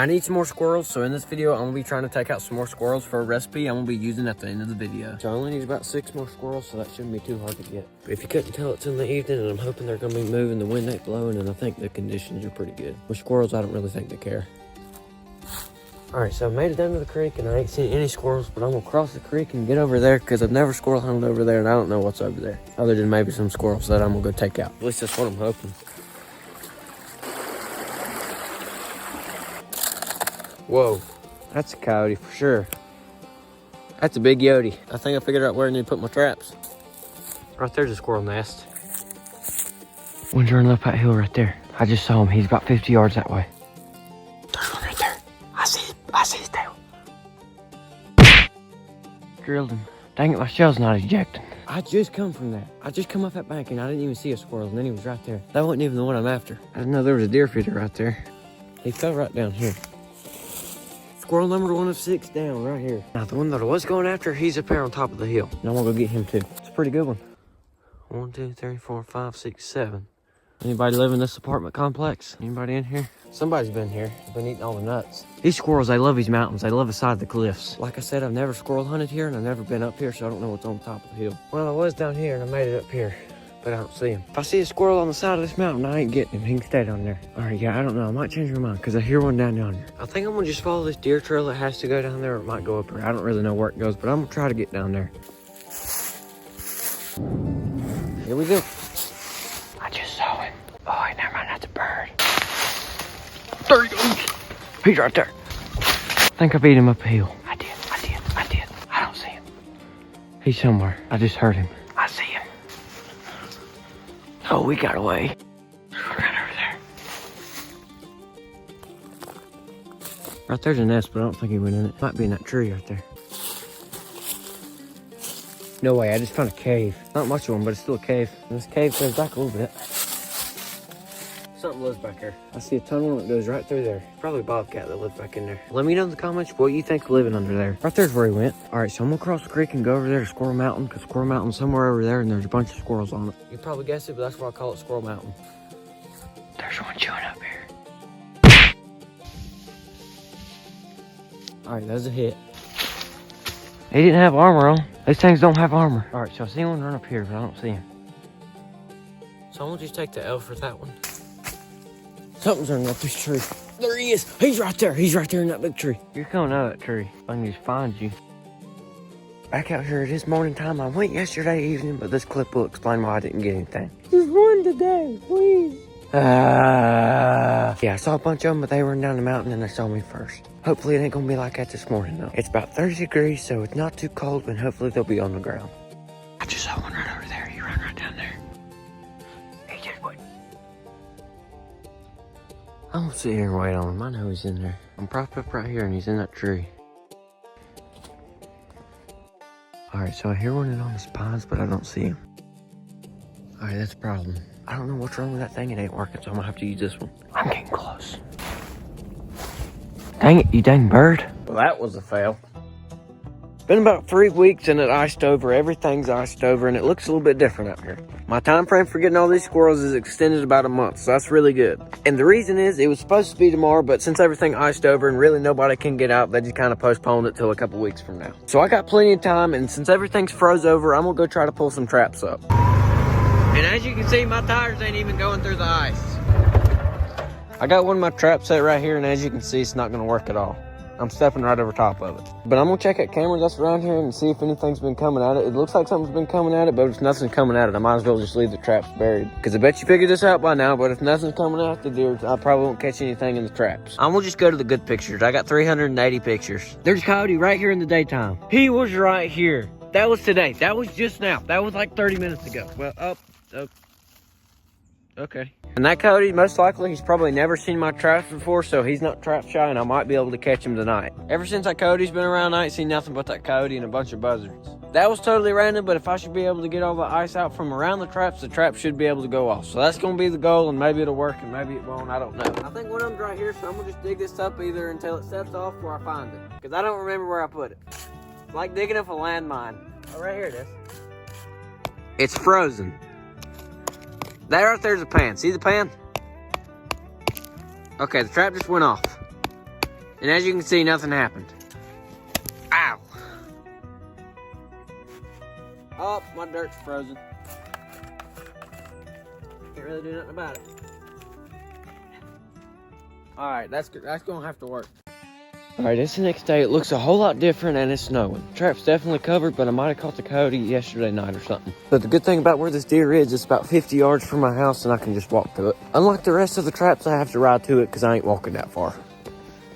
I need some more squirrels, so in this video, I'm gonna be trying to take out some more squirrels for a recipe I'm gonna be using at the end of the video. So I only need about 6 more squirrels, so that shouldn't be too hard to get. But if you couldn't tell, it's in the evening, and I'm hoping they're gonna be moving, the wind ain't blowing, and I think the conditions are pretty good. With squirrels, I don't really think they care. All right, so I made it down to the creek, and I ain't seen any squirrels, but I'm gonna cross the creek and get over there, because I've never squirrel hunted over there, and I don't know what's over there, other than maybe some squirrels that I'm gonna go take out. At least that's what I'm hoping. Whoa, that's a coyote for sure. That's a big yote. I think I figured out where I need to put my traps. Right there's a squirrel nest. One's running up that hill right there. I just saw him. He's about 50 yards that way. There's one right there. I see his tail. Drilled him. Dang it, my shell's not ejecting. I just come from there. I just come up that bank and I didn't even see a squirrel, and then he was right there. That wasn't even the one I'm after. I didn't know there was a deer feeder right there. He fell right down here. Squirrel number 1 of 6 down right here. Now the one that I was going after, he's up here on top of the hill. And I'm gonna go get him too. It's a pretty good one. 1, 2, 3, 4, 5, 6, 7. Anybody live in this apartment complex? Anybody in here? Somebody's been here. They've been eating all the nuts. These squirrels, they love these mountains. They love the side of the cliffs. Like I said, I've never squirrel hunted here, and I've never been up here, so I don't know what's on top of the hill. Well, I was down here and I made it up here, but I don't see him. If I see a squirrel on the side of this mountain, I ain't getting him. He can stay down there. All right, yeah, I don't know. I might change my mind because I hear one down yonder. I think I'm gonna just follow this deer trail that has to go down there, or it might go up here. I don't really know where it goes, but I'm gonna try to get down there. Here we go. I just saw him. Oh, wait, never mind, that's a bird. There he goes. He's right there. I think I beat him up a hill. I did. I don't see him. He's somewhere. I just heard him. I see him. Oh, we got away. Right over there. Right there's a nest, but I don't think he went in it. Might be in that tree right there. No way, I just found a cave. Not much of one, but it's still a cave. And this cave goes back a little bit. Something lives back there. I see a tunnel that goes right through there. Probably a bobcat that lives back in there. Let me know in the comments what you think living under there. Right there's where he went. All right, so I'm gonna cross the creek and go over there to Squirrel Mountain, because Squirrel Mountain's somewhere over there, and there's a bunch of squirrels on it. You probably guessed it, but that's why I call it Squirrel Mountain. There's one chewing up here. All right, that's a hit. He didn't have armor on. These things don't have armor. All right, so I see one run up here, but I don't see him. So I'm gonna just take the L for that one. Something's running up this tree. There he is. He's right there. He's right there in that big tree. You're coming out of that tree. I can just find you. Back out here, it is morning time. I went yesterday evening, but this clip will explain why I didn't get anything. Just one today, please. Yeah, I saw a bunch of them, but they were down the mountain and they saw me first. Hopefully it ain't gonna be like that this morning though. It's about 30 degrees, so it's not too cold, and hopefully they'll be on the ground. I just saw one right over there. He ran right down there. He just went. I'm gonna sit here and wait on him. I know he's in there. I'm propped up right here and he's in that tree. Alright, so I hear one on the spines, but I don't see him. Alright, that's a problem. I don't know what's wrong with that thing. It ain't working, so I'm gonna have to use this one. I'm getting close. Dang it, you dang bird. Well, that was a fail. It's been about 3 weeks and it iced over. Everything's iced over and it looks a little bit different out here. My time frame for getting all these squirrels is extended about a month, so that's really good. And the reason is, it was supposed to be tomorrow, but since everything iced over and really nobody can get out, they just kind of postponed it till a couple weeks from now. So I got plenty of time, and since everything's froze over, I'm gonna go try to pull some traps up. And as you can see, my tires ain't even going through the ice. I got one of my traps set right here, and as you can see, it's not gonna work at all. I'm stepping right over top of it. But I'm gonna check out cameras that's around here and see if anything's been coming at it. It looks like something's been coming at it, but if nothing's coming at it, I might as well just leave the traps buried. Because I bet you figured this out by now, but if nothing's coming at the deer, I probably won't catch anything in the traps. I'm gonna just go to the good pictures. I got 380 pictures. There's coyote right here in the daytime. He was right here. That was today. That was just now. That was like 30 minutes ago. Well, okay. And that coyote, most likely, he's probably never seen my traps before, so he's not trap shy, and I might be able to catch him tonight. Ever since that coyote's been around, I ain't seen nothing but that coyote and a bunch of buzzards. That was totally random, but if I should be able to get all the ice out from around the traps should be able to go off. So that's going to be the goal, and maybe it'll work, and maybe it won't. I don't know. I think one of them's right here, so I'm going to just dig this up either until it sets off or I find it. Because I don't remember where I put it. It's like digging up a landmine. Oh, right here it is. It's frozen. That right there's a pan. See the pan? Okay, the trap just went off. And as you can see, nothing happened. Ow. Oh, my dirt's frozen. Can't really do nothing about it. Alright, that's gonna have to work. Alright, it's the next day. It looks a whole lot different and it's snowing. Trap's definitely covered, but I might have caught the coyote yesterday night or something. But the good thing about where this deer is, it's about 50 yards from my house and I can just walk to it. Unlike the rest of the traps, I have to ride to it because I ain't walking that far.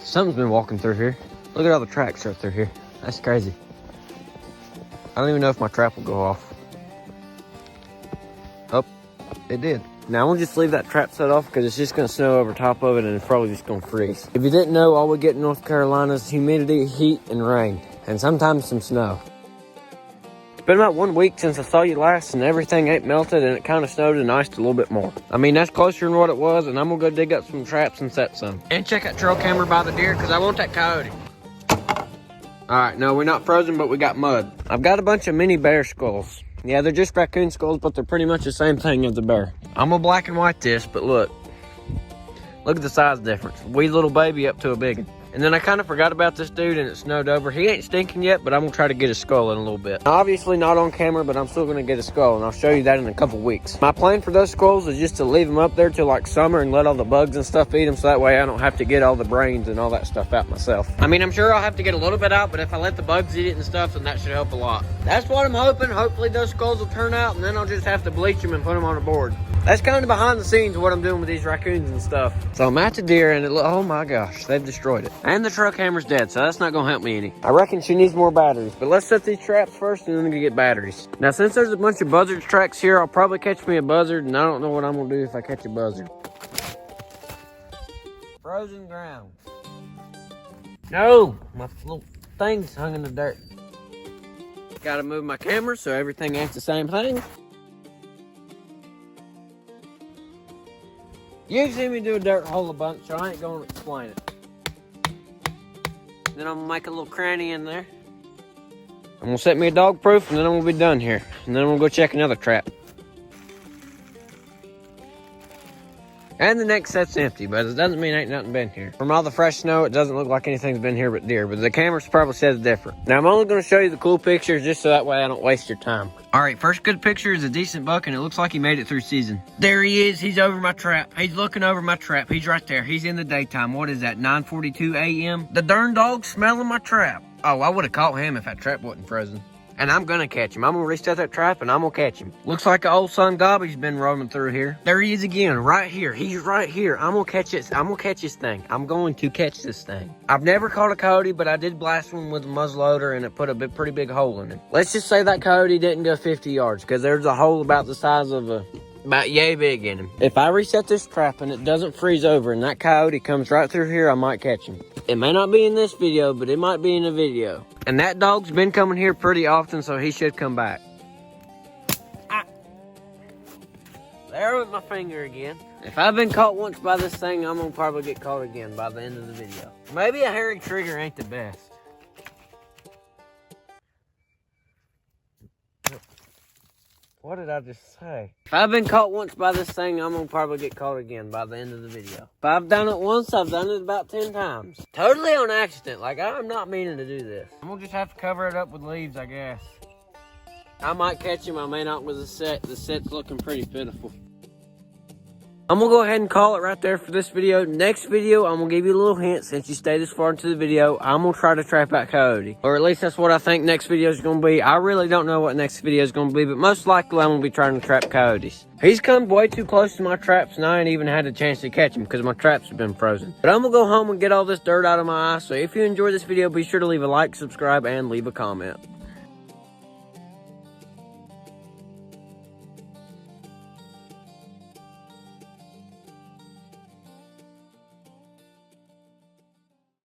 Something's been walking through here. Look at all the tracks right through here. That's crazy. I don't even know if my trap will go off. Oh, it did. Now I'm gonna just leave that trap set off because it's just gonna snow over top of it and it's probably just gonna freeze. If you didn't know, all we get in North Carolina is humidity, heat, and rain, and sometimes some snow. It's been about 1 week since I saw you last and everything ain't melted and it kind of snowed and iced a little bit more. I mean, that's closer than what it was, and I'm gonna go dig up some traps and set some. And check that trail camera by the deer because I want that coyote. Alright, no, we're not frozen, but we got mud. I've got a bunch of mini bear skulls. Yeah, they're just raccoon skulls, but they're pretty much the same thing as the bear. I'm gonna black and white this, but look. Look at the size difference. Wee little baby up to a big one. And then I kind of forgot about this dude and it snowed over. He ain't stinking yet, but I'm gonna try to get his skull in a little bit. Obviously not on camera, but I'm still gonna get a skull, and I'll show you that in a couple weeks. My plan for those skulls is just to leave them up there till like summer and let all the bugs and stuff eat them, so that way I don't have to get all the brains and all that stuff out myself. I mean, I'm sure I'll have to get a little bit out, but if I let the bugs eat it and stuff, then that should help a lot. That's what I'm hoping. Hopefully those skulls will turn out, and then I'll just have to bleach them and put them on a board. That's kind of behind the scenes of what I'm doing with these raccoons and stuff. So I'm at the deer and oh my gosh, they've destroyed it. And the trail camera's dead, so that's not gonna help me any. I reckon she needs more batteries, but let's set these traps first and then I'm gonna get batteries. Now since there's a bunch of buzzard tracks here, I'll probably catch me a buzzard, and I don't know what I'm gonna do if I catch a buzzard. Frozen ground. No, my little thing's hung in the dirt. Gotta move my camera so everything ain't the same thing. You've seen me do a dirt hole a bunch, so I ain't gonna explain it. Then I'm gonna make a little cranny in there. I'm gonna set me a dog proof, and then I'm gonna be done here. And then I'm gonna go check another trap. And the next set's empty, but it doesn't mean ain't nothing been here. From all the fresh snow, it doesn't look like anything's been here but deer, but the camera probably says different. Now I'm only gonna show you the cool pictures just so that way I don't waste your time. All right, first good picture is a decent buck, and it looks like he made it through season. There he is. He's over my trap. He's looking over my trap. He's right there. He's in the daytime. What is that, 9:42 a.m.? The darn dog's smelling my trap. Oh, I would have caught him if that trap wasn't frozen. And I'm gonna catch him. I'm gonna reset that trap and I'm gonna catch him. Looks like an old son gobby's been roaming through here. There he is again, right here. He's right here. I'm gonna catch it. I'm gonna catch this thing. I'm going to catch this thing. I've never caught a coyote, but I did blast one with a muzzleloader and it put a pretty big hole in it. Let's just say that coyote didn't go 50 yards because there's a hole about the size of about yay big in him. If I reset this trap and it doesn't freeze over and that coyote comes right through here, I might catch him. It may not be in this video, but it might be in a video. And that dog's been coming here pretty often, so he should come back. Ah. There with my finger again. If I've been caught once by this thing, I'm gonna probably get caught again by the end of the video. Maybe a hairy trigger ain't the best. What did I just say? If I've been caught once by this thing, I'm gonna probably get caught again by the end of the video. If I've done it once, I've done it about 10 times. Totally on accident, like I'm not meaning to do this. I'm gonna just have to cover it up with leaves, I guess. I might catch him, I may not with the set. The set's looking pretty pitiful. I'm gonna go ahead and call it right there for this video. Next video, I'm gonna give you a little hint. Since you stayed this far into the video, I'm gonna try to trap that coyote. Or at least that's what I think next video is gonna be. I really don't know what next video is gonna be, but most likely I'm gonna be trying to trap coyotes. He's come way too close to my traps, and I ain't even had a chance to catch him because my traps have been frozen. But I'm gonna go home and get all this dirt out of my eye. So if you enjoyed this video, be sure to leave a like, subscribe, and leave a comment.